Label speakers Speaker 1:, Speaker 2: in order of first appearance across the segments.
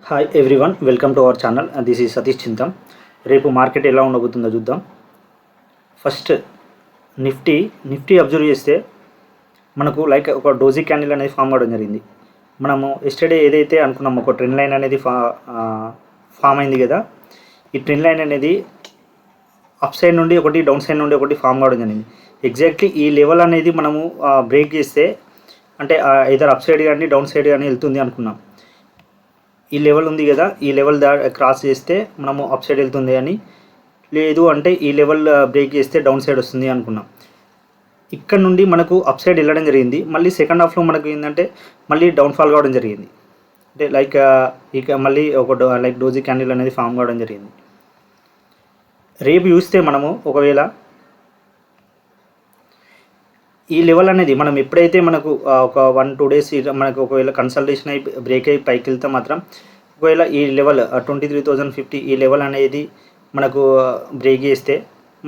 Speaker 1: Hi everyone, welcome to our channel. This is Satish Chintam. రేపు market ఎలా ఉండబోతుందో చూద్దాం. ఫస్ట్ నిఫ్టీ అబ్జర్వ్ చేస్తే మనకు లైక్ ఒక డోజీ క్యాండిల్ అనేది ఫామ్ అవడం జరిగింది. మనము ఎస్టర్డే ఏదైతే అనుకున్నామో ఒక ట్రెండ్ లైన్ అనేది ఫామ్ అయింది కదా. ఈ ట్రెండ్ లైన్ అనేది అప్ సైడ్ నుండి ఒకటి, డౌన్ సైడ్ నుండి ఒకటి ఫామ్ అవడం జరిగింది. ఎగ్జాక్ట్లీ ఈ లెవెల్ అనేది మనము బ్రేక్ చేస్తే అంటే ఇదర్ అప్ సైడ్ కానీ డౌన్ సైడ్ కానీ వెళ్తుంది అనుకున్నాం. ఈ లెవెల్ ఉంది కదా, ఈ లెవెల్ క్రాస్ చేస్తే మనము అప్ సైడ్ వెళ్తుంది అని, లేదు అంటే ఈ లెవెల్ బ్రేక్ చేస్తే డౌన్ సైడ్ వస్తుంది అనుకున్నాం. ఇక్కడ నుండి మనకు అప్ సైడ్ వెళ్ళడం జరిగింది. మళ్ళీ సెకండ్ హాఫ్లో మనకు ఏంటంటే మళ్ళీ డౌన్ఫాల్ కావడం జరిగింది. అంటే లైక్ ఇక మళ్ళీ ఒక లైక్ డోజీ క్యాండిల్ అనేది ఫామ్ కావడం జరిగింది. రేపు చూస్తే మనము ఒకవేళ ఈ లెవెల్ అనేది మనం ఎప్పుడైతే మనకు ఒక 1-2 డేస్ మనకు ఒకవేళ కన్సల్టేషన్ అయి బ్రేక్ అయ్యి పైకి వెళ్తే మాత్రం ఒకవేళ ఈ లెవెల్ 23,050 ఈ లెవెల్ అనేది మనకు బ్రేక్ చేస్తే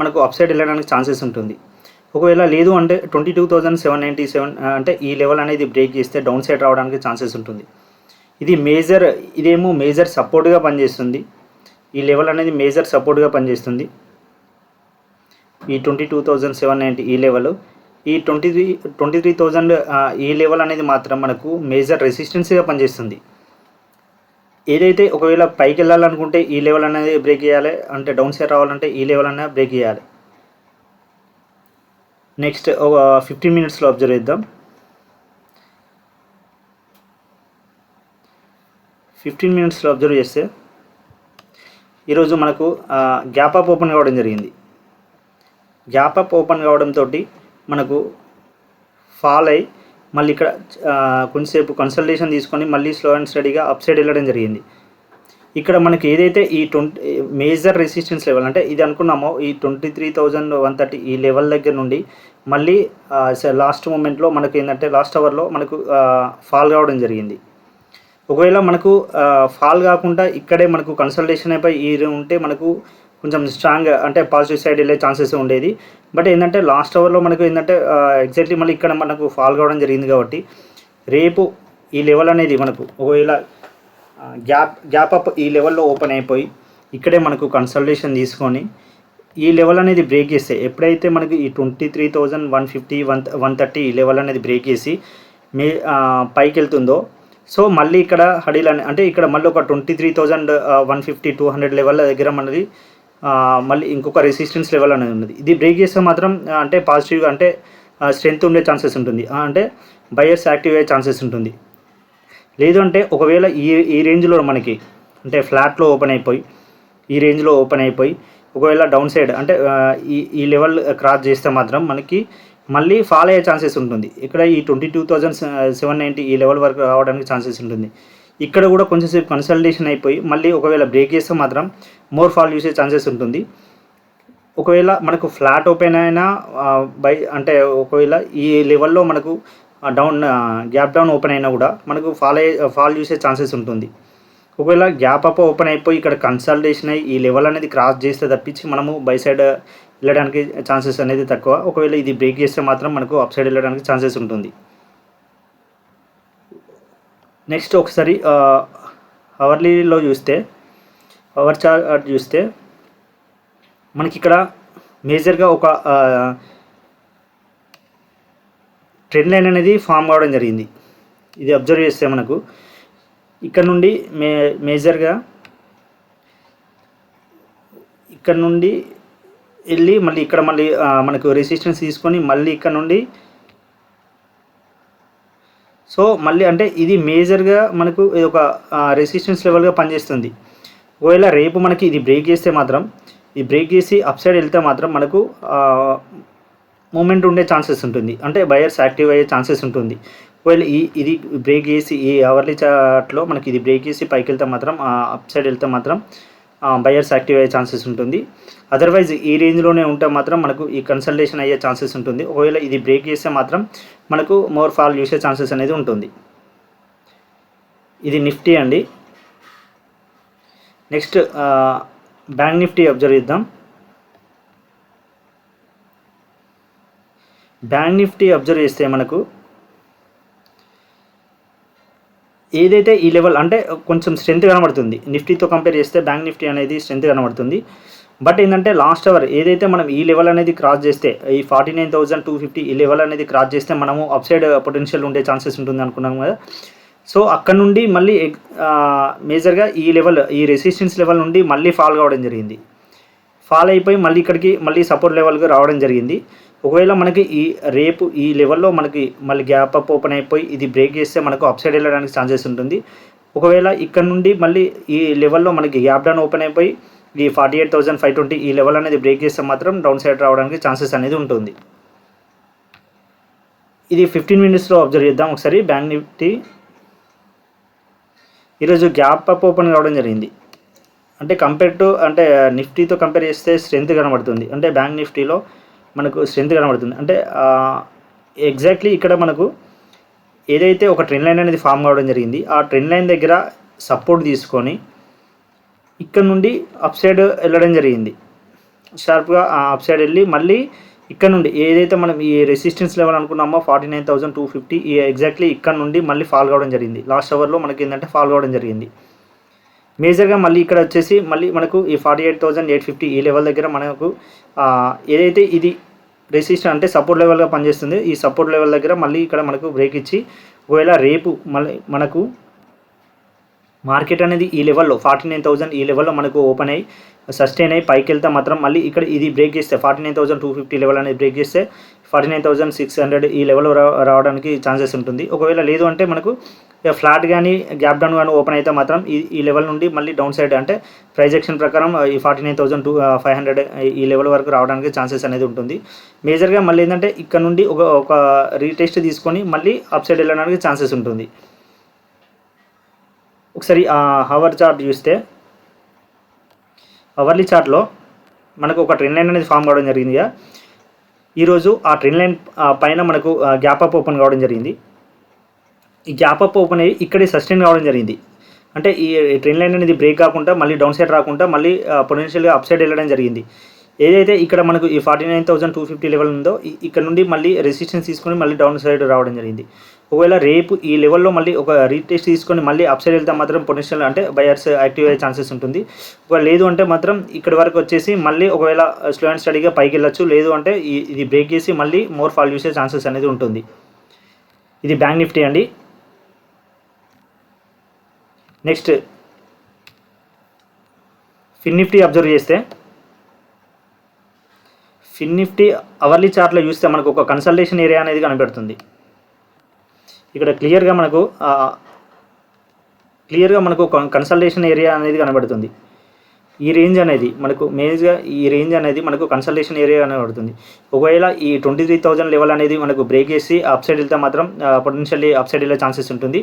Speaker 1: మనకు అప్ సైడ్ వెళ్ళడానికి ఛాన్సెస్ ఉంటుంది. ఒకవేళ లేదు అంటే 22,797 అంటే ఈ లెవెల్ అనేది బ్రేక్ చేస్తే డౌన్ సైడ్ రావడానికి ఛాన్సెస్ ఉంటుంది. ఇదేమో మేజర్ సపోర్ట్గా పనిచేస్తుంది. ఈ లెవెల్ అనేది మేజర్ సపోర్ట్గా పనిచేస్తుంది. ఈ 22,790 ఈ లెవెల్, ఈ 23,000 ఈ లెవెల్ అనేది మాత్రం మనకు మేజర్ రెసిస్టెన్స్గా పనిచేస్తుంది. ఏదైతే ఒకవేళ పైకి వెళ్ళాలనుకుంటే ఈ లెవెల్ అనేది బ్రేక్ చేయాలి, అంటే డౌన్ సైడ్ రావాలంటే ఈ లెవెల్ అనేది బ్రేక్ చేయాలి. నెక్స్ట్ 15 మినిట్స్లో అబ్జర్వ్ చేద్దాం. 15 మినిట్స్లో అబ్జర్వ్ చేస్తే ఈరోజు మనకు గ్యాప్ అప్ ఓపెన్ కావడం జరిగింది. గ్యాప్ అప్ ఓపెన్ కావడంతో మనకు ఫాల్ అయ్యి మళ్ళీ ఇక్కడ కొంచెంసేపు కన్సల్టేషన్ తీసుకొని మళ్ళీ స్లో అండ్ స్టడీగా అప్ సైడ్ వెళ్ళడం జరిగింది. ఇక్కడ మనకి ఏదైతే ఈ మేజర్ రెసిస్టెన్స్ లెవెల్ అంటే ఇది అనుకున్నామో ఈ 23,130 ఈ లెవెల్ దగ్గర నుండి మళ్ళీ లాస్ట్ మూమెంట్లో మనకు ఏంటంటే లాస్ట్ అవర్లో మనకు ఫాల్ కావడం జరిగింది. ఒకవేళ మనకు ఫాల్ కాకుండా ఇక్కడే మనకు కన్సల్టేషన్ అయిపోయి ఈ ఉంటే మనకు కొంచెం స్ట్రాంగ్ అంటే పాజిటివ్ సైడ్ వెళ్ళే ఛాన్సెస్ ఉండేది. బట్ ఏంటంటే లాస్ట్ అవర్లో మనకు ఏంటంటే ఎగ్జాక్ట్లీ మళ్ళీ ఇక్కడ మనకు ఫాల్ కావడం జరిగింది. కాబట్టి రేపు ఈ లెవెల్ అనేది మనకు ఒకవేళ గ్యాప్ అప్ ఈ లెవెల్లో ఓపెన్ అయిపోయి ఇక్కడే మనకు కన్సల్టేషన్ తీసుకొని ఈ లెవెల్ అనేది బ్రేక్ చేస్తే, ఎప్పుడైతే మనకి ఈ 23,150 130 ఈ లెవెల్ అనేది బ్రేక్ చేసి పైకి వెళ్తుందో, సో మళ్ళీ ఇక్కడ హడీల్ అంటే ఇక్కడ మళ్ళీ ఒక 23,150 200 లెవెల్ దగ్గర మనది మళ్ళీ ఇంకొక రెసిస్టెన్స్ లెవెల్ అనేది ఉన్నది. ఇది బ్రేక్ చేస్తే మాత్రం అంటే పాజిటివ్గా అంటే స్ట్రెంత్ ఉండే ఛాన్సెస్ ఉంటుంది, అంటే బయర్స్ యాక్టివ్ అయ్యే ఛాన్సెస్ ఉంటుంది. లేదు అంటే ఒకవేళ ఈ రేంజ్లో మనకి అంటే ఫ్లాట్లో ఓపెన్ అయిపోయి ఈ రేంజ్లో ఓపెన్ అయిపోయి ఒకవేళ డౌన్ సైడ్ అంటే ఈ లెవెల్ క్రాస్ చేస్తే మాత్రం మనకి మళ్ళీ ఫాల్ అయ్యే ఛాన్సెస్ ఉంటుంది. ఇక్కడ ఈ 22,790 ఈ లెవెల్ వరకు రావడానికి ఛాన్సెస్ ఉంటుంది. ఇక్కడ కూడా కొంచెంసేపు కన్సల్టేషన్ అయిపోయి మళ్ళీ ఒకవేళ బ్రేక్ చేస్తే మాత్రం మోర్ ఫాల్ చూసే ఛాన్సెస్ ఉంటుంది. ఒకవేళ మనకు ఫ్లాట్ ఓపెన్ అయినా అంటే ఒకవేళ ఈ లెవెల్లో మనకు గ్యాప్ డౌన్ ఓపెన్ అయినా కూడా మనకు ఫాల్ చూసే ఛాన్సెస్ ఉంటుంది. ఒకవేళ గ్యాప్ అప్ ఓపెన్ అయిపోయి ఇక్కడ కన్సల్టేషన్ అయ్యి ఈ లెవెల్ అనేది క్రాస్ చేస్తే తప్పించి మనము బై సైడ్ వెళ్ళడానికి ఛాన్సెస్ అనేది తక్కువ. ఒకవేళ ఇది బ్రేక్ చేస్తే మాత్రం మనకు అప్ సైడ్ వెళ్ళడానికి ఛాన్సెస్ ఉంటుంది. నెక్స్ట్ ఒకసారి అవర్లీలో చూస్తే, అవర్ చార్ట్ చూస్తే మనకి ఇక్కడ మేజర్గా ఒక ట్రెండ్ లైన్ అనేది ఫామ్ కావడం జరిగింది. ఇది అబ్జర్వ్ చేస్తే మనకు ఇక్కడ నుండి మేజర్గా ఇక్కడ నుండి వెళ్ళి మళ్ళీ ఇక్కడ మళ్ళీ మనకు రెసిస్టెన్స్ తీసుకొని మళ్ళీ ఇక్కడ నుండి, సో మళ్ళీ అంటే ఇది మేజర్గా మనకు ఇది ఒక రెసిస్టెన్స్ లెవెల్గా పనిచేస్తుంది. ఒకవేళ రేపు మనకి ఇది బ్రేక్ చేస్తే మాత్రం, ఇది బ్రేక్ చేసి అప్ సైడ్ వెళ్తే మాత్రం మనకు మూమెంట్ ఉండే ఛాన్సెస్ ఉంటుంది, అంటే బయర్స్ యాక్టివ్ అయ్యే ఛాన్సెస్ ఉంటుంది. ఒకవేళ ఇది బ్రేక్ చేసి ఈ అవర్లీ చార్ట్లో మనకి ఇది బ్రేక్ చేసి పైకి వెళ్తే మాత్రం అప్ సైడ్ వెళ్తే మాత్రం బయర్స్ యాక్టివ్ అయ్యే ఛాన్సెస్ ఉంటుంది. అదర్వైజ్ ఈ రేంజ్లోనే ఉంటే మాత్రం మనకు ఈ కన్సల్టేషన్ అయ్యే ఛాన్సెస్ ఉంటుంది. ఒకవేళ ఇది బ్రేక్ చేస్తే మాత్రం మనకు మోర్ ఫాల్ చూసే ఛాన్సెస్ అనేది ఉంటుంది. ఇది నిఫ్టీ అండి. నెక్స్ట్ బ్యాంక్ నిఫ్టీ అబ్జర్వ్ చేద్దాం. బ్యాంక్ నిఫ్టీ అబ్జర్వ్ చేస్తే మనకు ఏదైతే ఈ లెవెల్ అంటే కొంచెం స్ట్రెంత్ కనబడుతుంది, నిఫ్టీతో కంపేర్ చేస్తే బ్యాంక్ నిఫ్టీ అనేది స్ట్రెంత్ కనబడుతుంది. బట్ ఏంటంటే లాస్ట్ అవర్ ఏదైతే మనం ఈ లెవెల్ అనేది క్రాస్ చేస్తే, ఈ 49,250 ఈ లెవెల్ అనేది క్రాస్ చేస్తే మనము అప్ సైడ్ పొటెన్షియల్ ఉండే ఛాన్సెస్ ఉంటుంది అనుకున్నాం కదా. సో అక్కడ నుండి మళ్ళీ మేజర్గా ఈ లెవెల్, ఈ రెసిస్టెన్స్ లెవెల్ నుండి మళ్ళీ ఫాల్ కావడం జరిగింది. ఫాల్ అయిపోయి మళ్ళీ ఇక్కడికి మళ్ళీ సపోర్ట్ లెవెల్కి రావడం జరిగింది. ఒకవేళ మనకి ఈ రేపు ఈ లెవెల్లో మనకి మళ్ళీ గ్యాప్ అప్ ఓపెన్ అయిపోయి ఇది బ్రేక్ చేస్తే మనకు అప్ సైడ్ వెళ్ళడానికి ఛాన్సెస్ ఉంటుంది. ఒకవేళ ఇక్కడ నుండి మళ్ళీ ఈ లెవెల్లో మనకి గ్యాప్ డౌన్ ఓపెన్ అయిపోయి ఈ 48,520 ఈ లెవెల్ అనేది బ్రేక్ చేస్తే మాత్రం డౌన్ సైడ్ రావడానికి ఛాన్సెస్ అనేది ఉంటుంది. ఇది 15 మినిట్స్లో అబ్జర్వ్ చేద్దాం ఒకసారి. బ్యాంక్ నిఫ్టీ ఈరోజు గ్యాప్ అప్ ఓపెన్ కావడం జరిగింది. అంటే కంపేర్ టు అంటే నిఫ్టీతో కంపేర్ చేస్తే స్ట్రెంత్ కనబడుతుంది. అంటే బ్యాంక్ నిఫ్టీలో మనకు స్ట్రెంత్ కనబడుతుంది. అంటే ఎగ్జాక్ట్లీ ఇక్కడ మనకు ఏదైతే ఒక ట్రెండ్ లైన్ అనేది ఫామ్ కావడం జరిగింది, ఆ ట్రెండ్ లైన్ దగ్గర సపోర్ట్ తీసుకొని ఇక్కడ నుండి అప్ సైడ్ వెళ్ళడం జరిగింది. షార్ప్గా అప్ సైడ్ వెళ్ళి మళ్ళీ ఇక్కడ నుండి ఏదైతే మనం ఈ రెసిస్టెన్స్ లెవెల్ అనుకున్నామో 49,250 ఈ ఎగ్జాక్ట్లీ ఇక్కడ నుండి మళ్ళీ ఫాల్ కావడం జరిగింది. లాస్ట్ అవర్లో మనకి ఏంటంటే ఫాల్ కావడం జరిగింది. మేజర్గా మళ్ళీ ఇక్కడ వచ్చేసి మళ్ళీ మనకు ఈ 48,850 ఈ లెవెల్ దగ్గర మనకు ఏదైతే ఇది రెసిస్టెన్స్ అంటే సపోర్ట్ లెవెల్గా పనిచేస్తుంది, ఈ సపోర్ట్ లెవెల్ దగ్గర మళ్ళీ ఇక్కడ మనకు బ్రేక్ ఇచ్చి ఒకవేళ రేపు మళ్ళీ మనకు మార్కెట్ అనేది ఈ లెవెల్లో 49,000 ఈ లెవెల్లో మనకు ఓపెన్ అయ్యి సస్టైన్ అయ్యి పైకి వెళ్తే మాత్రం మళ్ళీ ఇక్కడ ఇది బ్రేక్ చేస్తే 49,250 లెవెల్ అనేది బ్రేక్ చేస్తే 49,600 ఈ లెవెల్లో రావడానికి ఛాన్సెస్ ఉంటుంది. ఒకవేళ లేదు అంటే మనకు ఫ్లాట్ కానీ గ్యాప్ డౌన్ కానీ ఓపెన్ అయితే మాత్రం ఈ లెవెల్ నుండి మళ్ళీ డౌన్ సైడ్ అంటే ప్రైస్ యాక్షన్ ప్రకారం ఈ 49,500 ఈ లెవెల్ వరకు రావడానికి ఛాన్సెస్ అనేది ఉంటుంది. మేజర్గా మళ్ళీ ఏంటంటే ఇక్కడ నుండి ఒక రీటెస్ట్ తీసుకొని మళ్ళీ అప్ సైడ్ వెళ్ళడానికి ఛాన్సెస్ ఉంటుంది. ఒకసారి హవర్ చార్ట్ చూస్తే అవర్లీ చార్ట్లో మనకు ఒక ట్రెండ్ లైన్ అనేది ఫామ్ కావడం జరిగింది. ఈరోజు ఆ ట్రెండ్ లైన్ పైన మనకు గ్యాప్ అప్ ఓపెన్ కావడం జరిగింది. ఈ గ్యాప్ అప్ ఓపెన్ అయ్యి ఇక్కడే సస్టైన్ కావడం జరిగింది. అంటే ఈ ట్రెండ్ లైన్ అనేది బ్రేక్ కాకుండా మళ్ళీ డౌన్ సైడ్ రాకుండా మళ్ళీ పొటెన్షియల్గా అప్ సైడ్ వెళ్ళడం జరిగింది. ఏదైతే ఇక్కడ మనకు ఈ 49,250 లెవెల్ ఉందో ఇక్కడ నుండి మళ్ళీ రెసిస్టెన్స్ తీసుకొని మళ్ళీ డౌన్ సైడ్ రావడం జరిగింది. ఒకవేళ రేపు ఈ లెవెల్లో మళ్ళీ ఒక రీటెస్ట్ తీసుకొని మళ్ళీ అప్ సైడ్ వెళ్తే మాత్రం పొటెన్షియల్ అంటే బయర్స్ యాక్టివ్ అయ్యే ఛాన్సెస్ ఉంటుంది. ఒకవేళ లేదు అంటే మాత్రం ఇక్కడ వరకు వచ్చేసి మళ్ళీ ఒకవేళ స్లో అండ్ స్టడీగా పైకి వెళ్ళచ్చు, లేదు అంటే ఇది బ్రేక్ చేసి మళ్ళీ మోర్ ఫాల్ చూసే ఛాన్సెస్ అనేది ఉంటుంది. ఇది బ్యాంక్ నిఫ్టీ అండి. నెక్స్ట్ ఫిన్ నిఫ్టీ అబ్జర్వ్ చేస్తే, ఫిన్ నిఫ్టీ అవర్లీ చార్ట్లో చూస్తే మనకు ఒక కన్సల్టేషన్ ఏరియా అనేది కనబడుతుంది. ఇక్కడ క్లియర్గా మనకు కన్సల్టేషన్ ఏరియా అనేది కనబడుతుంది. ఈ రేంజ్ అనేది మనకు మేజర్గా ఈ రేంజ్ అనేది మనకు కన్సల్టేషన్ ఏరియా కనబడుతుంది. ఒకవేళ ఈ 23,000 లెవెల్ అనేది మనకు బ్రేక్ చేసి అప్ సైడ్ వెళ్తే మాత్రం పొటెన్షియల్లీ అప్ సైడ్ వెళ్ళే ఛాన్సెస్ ఉంటుంది.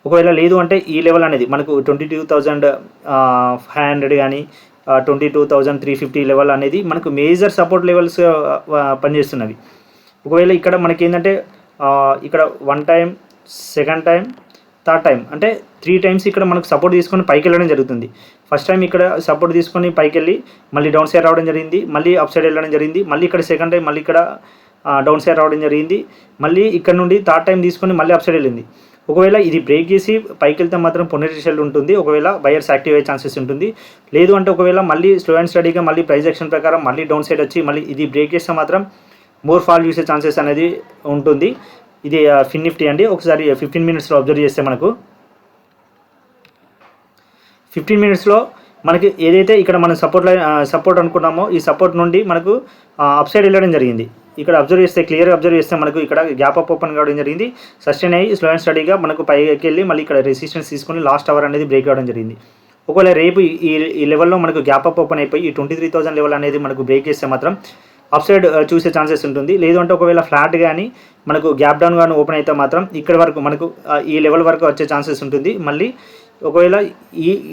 Speaker 1: ఒకవేళ లేదు అంటే ఈ లెవెల్ అనేది మనకు 22,500 కానీ 22,350 లెవెల్ అనేది మనకు మేజర్ సపోర్ట్ లెవెల్స్ పనిచేస్తున్నవి. ఒకవేళ ఇక్కడ మనకి ఏంటంటే ఇక్కడ 1 time, 2nd time, 3rd time అంటే 3 టైమ్స్ ఇక్కడ మనకు సపోర్ట్ తీసుకొని పైకి వెళ్ళడం జరుగుతుంది. ఫస్ట్ టైం ఇక్కడ సపోర్ట్ తీసుకొని పైకి వెళ్ళి మళ్ళీ డౌన్ సైడ్ రావడం జరిగింది, మళ్ళీ అప్ సైడ్ వెళ్ళడం జరిగింది, మళ్ళీ ఇక్కడ 2nd టైం మళ్ళీ ఇక్కడ డౌన్ సైడ్ రావడం జరిగింది, మళ్ళీ ఇక్కడ నుండి 3rd టైం తీసుకొని మళ్ళీ అప్ సైడ్ వెళ్ళింది. ఒకవేళ ఇది బ్రేక్ చేసి పైకి వెళ్తే మాత్రం పొటెన్షియల్ ఉంటుంది, ఒకవేళ బయర్స్ యాక్టివ్ అయ్యే ఛాన్సెస్ ఉంటుంది. లేదు అంటే ఒకవేళ మళ్ళీ స్లో అండ్ స్టడీగా మళ్ళీ ప్రైస్ యాక్షన్ ప్రకారం మళ్ళీ డౌన్ సైడ్ వచ్చి మళ్ళీ ఇది బ్రేక్ చేస్తే మాత్రం మోర్ ఫాల్ చూసే ఛాన్సెస్ అనేది ఉంటుంది. ఇది ఫిన్ నిఫ్టీ అండి. ఒకసారి 15 మినిట్స్లో అబ్జర్వ్ చేస్తే మనకు 15 మినిట్స్లో మనకి ఏదైతే ఇక్కడ మనం సపోర్ట్ అనుకున్నామో ఈ సపోర్ట్ నుండి మనకు అప్ సైడ్ వెళ్ళడం జరిగింది. ఇక్కడ అబ్జర్వ్ చేస్తే క్లియర్గా అబ్జర్వ్ చేస్తే మనకు ఇక్కడ గ్యాప్ అప్ ఓపెన్ కావడం జరిగింది, సస్టైన్ అయ్యి స్లో అండ్ స్టడీగా మనకు పైకి వెళ్ళి మళ్ళీ ఇక్కడ రెసిస్టెన్స్ తీసుకొని లాస్ట్ అవర్ అనేది బ్రేక్ అవ్వడం జరిగింది. ఒకవేళ రేపు ఈ లెవెల్లో మనకు గ్యాప్ అప్ ఓపెన్ అయిపోయి ఈ 23,000 లెవెల్ అనేది మనకు బ్రేక్ చేస్తే మాత్రం అప్ సైడ్ చూసే ఛాన్సెస్ ఉంటుంది. లేదు అంటే ఒకవేళ ఫ్లాట్ కానీ మనకు గ్యాప్ డౌన్ కానీ ఓపెన్ అయితే మాత్రం ఇక్కడ వరకు మనకు ఈ లెవెల్ వరకు వచ్చే ఛాన్సెస్ ఉంటుంది. మళ్ళీ ఒకవేళ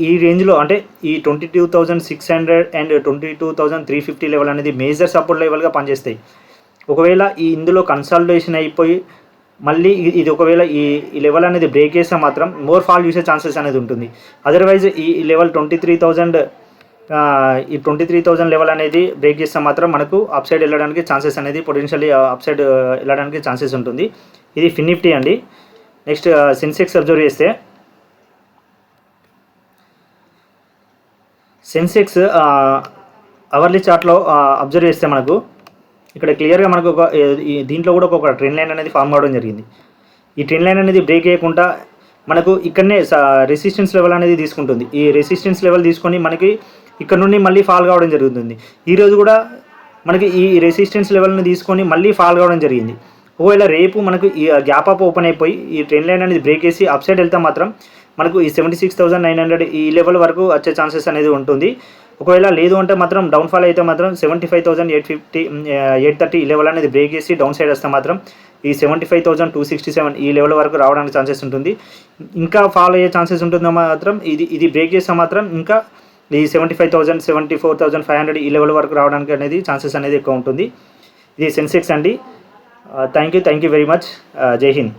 Speaker 1: ఈ రేంజ్లో అంటే ఈ 22,600 అండ్ 22,350 లెవెల్ అనేది మేజర్ సపోర్ట్ లెవెల్గా పనిచేస్తాయి. ఒకవేళ ఇందులో కన్సల్టేషన్ అయిపోయి మళ్ళీ ఇది ఒకవేళ ఈ లెవెల్ అనేది బ్రేక్ చేస్తే మాత్రం మోర్ ఫాల్ చూసే ఛాన్సెస్ అనేది ఉంటుంది. అదర్వైజ్ ఈ లెవెల్ 23,000 లెవెల్ అనేది బ్రేక్ చేస్తే మాత్రం మనకు అప్ సైడ్ వెళ్ళడానికి ఛాన్సెస్ అనేది పొటెన్షియల్లీ అప్ సైడ్ వెళ్ళడానికి ఛాన్సెస్ ఉంటుంది. ఇది ఫిన్ నిఫ్టీ అండి. నెక్స్ట్ సెన్సెక్స్ అబ్జర్వ్ చేస్తే సెన్సెక్స్ అవర్లీ చార్ట్లో అబ్జర్వ్ చేస్తే మనకు ఇక్కడ క్లియర్గా మనకు దీంట్లో కూడా ఒక ట్రెండ్ లైన్ అనేది ఫామ్ కావడం జరిగింది. ఈ ట్రెండ్ లైన్ అనేది బ్రేక్ చేయకుండా మనకు ఇక్కడనే రెసిస్టెన్స్ లెవెల్ అనేది తీసుకుంటుంది. ఈ రెసిస్టెన్స్ లెవెల్ తీసుకొని మనకి ఇక్కడ నుండి మళ్ళీ ఫాల్ కావడం జరుగుతుంది. ఈరోజు కూడా మనకి ఈ రెసిస్టెన్స్ లెవెల్ని తీసుకొని మళ్ళీ ఫాల్ కావడం జరిగింది. ఒకవేళ రేపు మనకు ఈ గ్యాప్ అప్ ఓపెన్ అయిపోయి ఈ ట్రెండ్ లైన్ అనేది బ్రేక్ చేసి అప్ సైడ్ వెళ్తే మాత్రం మనకు ఈ 76,900 ఈ లెవెల్ వరకు వచ్చే ఛాన్సెస్ అనేది ఉంటుంది. ఒకవేళ లేదు అంటే మాత్రం డౌన్ఫాల్ అయితే మాత్రం 75,850 830 ఈ లెవెల్ అనేది బ్రేక్ చేసి డౌన్ సైడ్ వస్తే మాత్రం ఈ 75,267 ఈ లెవెల్ వరకు రావడానికి ఛాన్సెస్ ఉంటుంది. ఇంకా ఫాల్ అయ్యే ఛాన్సెస్ ఉంటుందో మాత్రం ఇది బ్రేక్ చేస్తే మాత్రం ఇంకా ఈ 75,000 74,500 ఈ లెవెల్ వరకు రావడానికి అనేది ఛాన్సెస్ అనేది ఎక్కువ ఉంటుంది. ఇది సెన్సెక్స్ అండి. Thank you very much. జై హింద్.